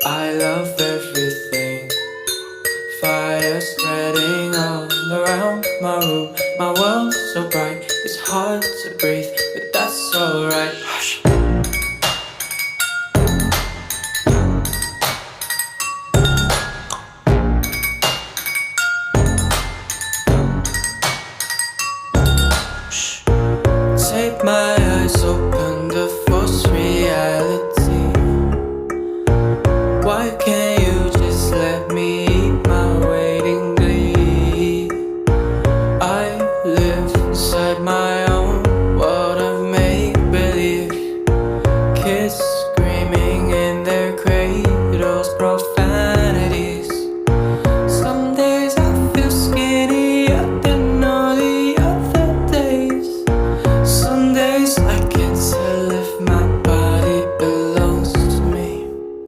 I love everything. Fire spreading all around my room. My world's so bright, it's hard to breathe.